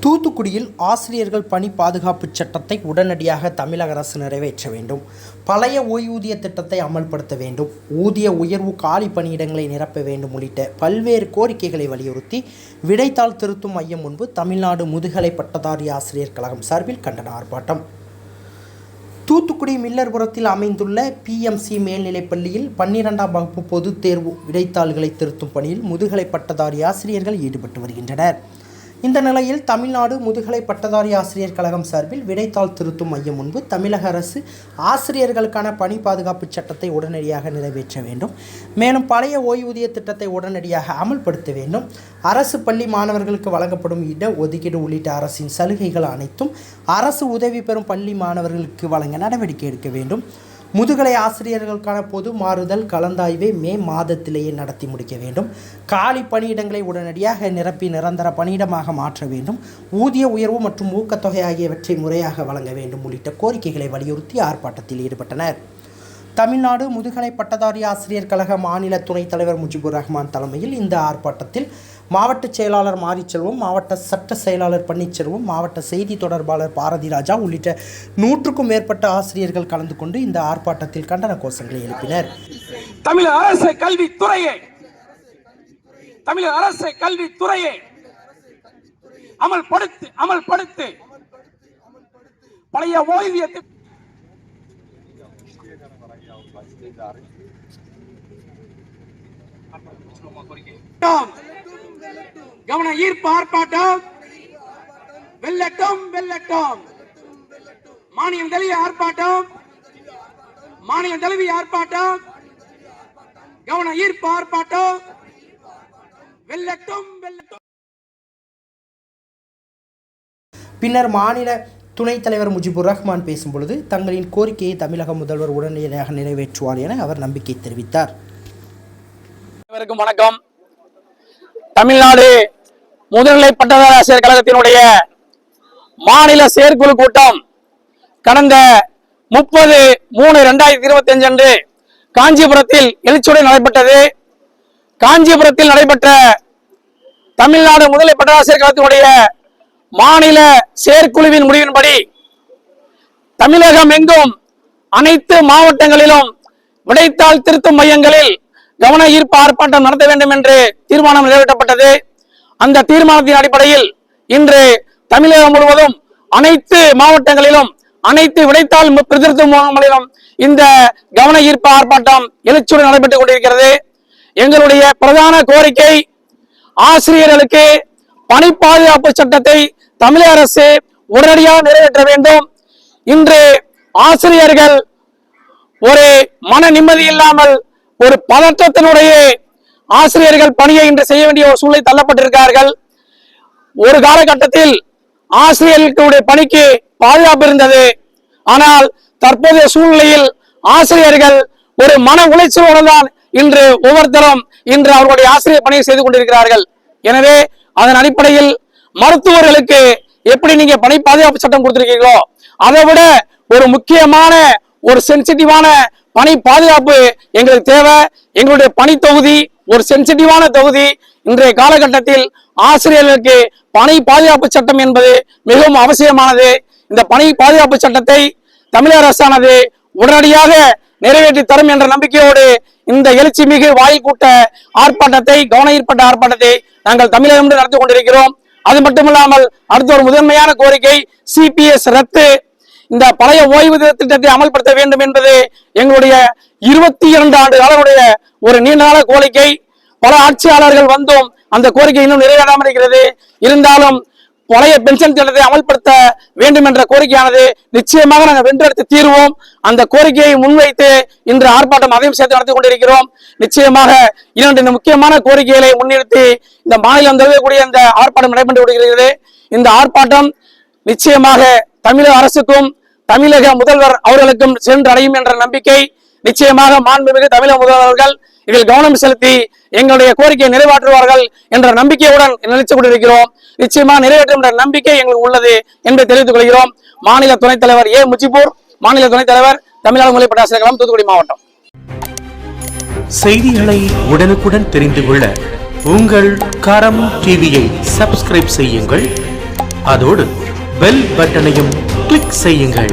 தூத்துக்குடியில் ஆசிரியர்கள் பணி பாதுகாப்பு சட்டத்தை உடனடியாக தமிழக அரசு நிறைவேற்ற வேண்டும். பழைய ஓய்வூதிய திட்டத்தை அமல்படுத்த வேண்டும். ஊதிய உயர்வு, காலி பணியிடங்களை நிரப்ப வேண்டும் உள்ளிட்ட பல்வேறு கோரிக்கைகளை வலியுறுத்தி விடைத்தாள் திருத்தும் மையம் முன்பு தமிழ்நாடு முதுகலை பட்டதாரி ஆசிரியர் கழகம் சார்பில் கண்டன ஆர்ப்பாட்டம். தூத்துக்குடி மில்லர்புரத்தில் அமைந்துள்ள PMC மேல்நிலைப் பள்ளியில் 12ஆம் வகுப்பு பொதுத் தேர்வு விடைத்தாள்களை திருத்தும் பணியில் முதுகலை பட்டதாரி ஆசிரியர்கள் ஈடுபட்டு வருகின்றனர். இந்த நிலையில் தமிழ்நாடு முதுகலை பட்டதாரி ஆசிரியர் கழகம் சார்பில் விடைத்தாள் திருத்தும் மையம் முன்பு தமிழக அரசு ஆசிரியர்களுக்கான பணி பாதுகாப்பு சட்டத்தை உடனடியாக நிறைவேற்ற வேண்டும். மேலும் பழைய ஓய்வூதிய திட்டத்தை உடனடியாக அமல்படுத்த வேண்டும். அரசு பள்ளி மாணவர்களுக்கு வழங்கப்படும் இட ஒதுக்கீடு உள்ளிட்ட அரசின் சலுகைகள் அனைத்தும் அரசு உதவி பெறும் பள்ளி மாணவர்களுக்கு வழங்க நடவடிக்கை எடுக்க வேண்டும். முதுகலை ஆசிரியர்களுக்கான பொது மாறுதல் கலந்தாய்வை மே மாதத்திலேயே நடத்தி முடிக்க வேண்டும். காலி பணியிடங்களை உடனடியாக நிரப்பி நிரந்தர பணியிடமாக மாற்ற வேண்டும். ஊதிய உயர்வு மற்றும் ஊக்கத்தொகை ஆகியவற்றை முறையாக வழங்க வேண்டும் உள்ளிட்ட கோரிக்கைகளை வலியுறுத்தி ஆர்ப்பாட்டத்தில் ஈடுபட்டனர். தமிழ்நாடு முதுகலை பட்டதாரி ஆசிரியர் கழக மாநில துணைத் தலைவர் முஜிபுர் ரஹ்மான் தலைமையில் இந்த ஆர்ப்பாட்டத்தில் மாவட்ட செயலாளர் மாரிச்செல்வம், மாவட்ட சட்ட செயலாளர் பன்னீர்செல்வம், மாவட்ட செய்தி தொடர்பாளர் பாரதி ராஜா உள்ளிட்ட 100க்கும் மேற்பட்ட ஆசிரியர்கள் கலந்து கொண்டு இந்த ஆர்ப்பாட்டத்தில் கண்டன கோஷங்களை எழுப்பினர். தமிழக அரசு கல்வித்துறையே அமல்படுத்து பழைய ஓய்வூதியத்தை கவன ஈர்ப்பு ஆர்ப்பாட்டம் வெல்லட்டும். மாநிலம் தழுவிய ஆர்ப்பாட்டம் கவன ஈர்ப்பு ஆர்ப்பாட்டம் வெல்லட்டும். பின்னர் மாநில துணைத் தலைவர் முஜிபுர் ரஹ்மான் பேசும்பொழுது தங்களின் கோரிக்கையை தமிழக முதல்வர் உடனடியாக நிறைவேற்றுவார் என அவர் நம்பிக்கை தெரிவித்தார். அனைவருக்கும் வணக்கம். தமிழ்நாடு முதுநிலை பட்டதாரி ஆசிரியர் கழகத்தினுடைய மாநில செயற்குழு கூட்டம் கடந்த 30/3/2025 அன்று காஞ்சிபுரத்தில் எழுச்சியுடன் நடைபெற்றது. காஞ்சிபுரத்தில் நடைபெற்ற தமிழ்நாடு முதுநிலை பட்டதாரி ஆசிரியர் கழகத்தினுடைய மாநில செயற்குழுவின் முடிவின்படி தமிழகம் எங்கும் அனைத்து மாவட்டங்களிலும் விடைத்தாள் திருத்தும் மையங்களில் கவன ஈர்ப்பு ஆர்ப்பாட்டம் நடத்த வேண்டும் என்று தீர்மானம் நிறைவேற்றப்பட்டது. அந்த தீர்மானத்தின் அடிப்படையில் இன்று தமிழகம் முழுவதும் அனைத்து மாவட்டங்களிலும் அனைத்து விடைத்தாள் திருத்தும் முகாம்களிலும் இந்த கவன ஈர்ப்பு ஆர்ப்பாட்டம் எழுச்சியுடன் நடைபெற்றுக் கொண்டிருக்கிறது. எங்களுடைய பிரதான கோரிக்கை, ஆசிரியர்களுக்கு பணி பாதுகாப்பு சட்டத்தை தமிழக அரசு உடனடியாக நிறைவேற்ற வேண்டும். இன்று ஆசிரியர்கள் ஒரு மன நிம்மதி இல்லாமல் ஒரு பதற்றத்தினுடைய ஆசிரியர்கள் பணியை இன்று செய்ய வேண்டிய ஒரு சூழலை தள்ளப்பட்டிருக்கிறார்கள். ஒரு காலகட்டத்தில் ஆசிரியர்களுடைய பணிக்கு பாதுகாப்பு இருந்தது. ஆனால் தற்போதைய சூழ்நிலையில் ஆசிரியர்கள் ஒரு மன உளைச்சலுடன் தான் இன்று ஒவ்வொருத்தரும் இன்று அவர்களுடைய ஆசிரியர் பணியை செய்து கொண்டிருக்கிறார்கள். எனவே அதன் அடிப்படையில் மருத்துவர்களுக்கு எப்படி நீங்க பணி பாதுகாப்பு சட்டம் கொடுத்திருக்கீங்களோ அதை விட ஒரு முக்கியமான ஒரு சென்சிட்டிவான பணி பாதுகாப்பு எங்களுக்கு தேவை. எங்களுடைய பணி தொகுதி ஒரு சென்சிட்டிவான தொகுதி. இன்றைய காலகட்டத்தில் ஆசிரியர்களுக்கு பணி பாதுகாப்பு சட்டம் என்பது மிகவும் அவசியமானது. இந்த பணி பாதுகாப்பு சட்டத்தை தமிழக அரசானது உடனடியாக நிறைவேற்றி தரும் என்ற நம்பிக்கையோடு இந்த எழுச்சி மிகு வாயில் கூட்ட ஆர்ப்பாட்டத்தை, கவன ஈர்ப்பட்ட ஆர்ப்பாட்டத்தை நாங்கள் தமிழகம் நடத்தி கொண்டிருக்கிறோம். அது மட்டுமில்லாமல் அடுத்த ஒரு முதன்மையான கோரிக்கை CPS ரத்து. இந்த பழைய ஓய்வூதிய திட்டத்தை அமல்படுத்த வேண்டும் என்பது எங்களுடைய 22 ஆண்டு காலனுடைய ஒரு நீண்ட நாள கோரிக்கை. பல ஆட்சியாளர்கள் வந்தும் அந்த கோரிக்கை இன்னும் நிறைவேறாமல் இருக்கிறது. இருந்தாலும் பழைய பென்ஷன் திட்டத்தை அமல்படுத்த வேண்டும் என்ற கோரிக்கையானது நிச்சயமாக நாங்கள் வென்றெடுத்து தீர்வோம். அந்த கோரிக்கையை முன்வைத்து இன்று ஆர்ப்பாட்டம் அதையும் சேர்த்து நடத்தி கொண்டிருக்கிறோம். நிச்சயமாக 2 முக்கியமான கோரிக்கைகளை முன்னிறுத்தி இந்த மாநிலம் தழுவக்கூடிய இந்த ஆர்ப்பாட்டம் நடைபெற்று வருகிறது. இந்த ஆர்ப்பாட்டம் நிச்சயமாக தமிழக அரசுக்கும் தமிழக முதல்வர் அவர்களுக்கும் சென்றடையும் என்ற நம்பிக்கை. நிச்சயமாக மாண்புமிகு தமிழக முதல்வர்கள் இதில் கவனம் செலுத்தி எங்களுடைய கோரிக்கையை நிறைவேற்றுவார்கள் என்ற நம்பிக்கையுடன் நினைத்துக் கொண்டிருக்கிறோம். நிச்சயமாக நிறைவேற்றும் என்ற நம்பிக்கை எங்களுக்கு உள்ளது என்று தெரிவித்துக் கொள்கிறோம். மாநில துணைத் தலைவர் முஜிபுர், மாநில துணைத் தலைவர், தமிழ்நாடு முதுநிலை பட்டதாரி ஆசிரியர் கழகம், தூத்துக்குடி மாவட்டம். செய்திகளை உடனுக்குடன் தெரிந்து கொள்ள உங்கள் கரம் டிவியை சப்ஸ்கிரைப் செய்யுங்கள். அதோடு பெல் பட்டனையும் கிளிக் செய்யுங்கள்.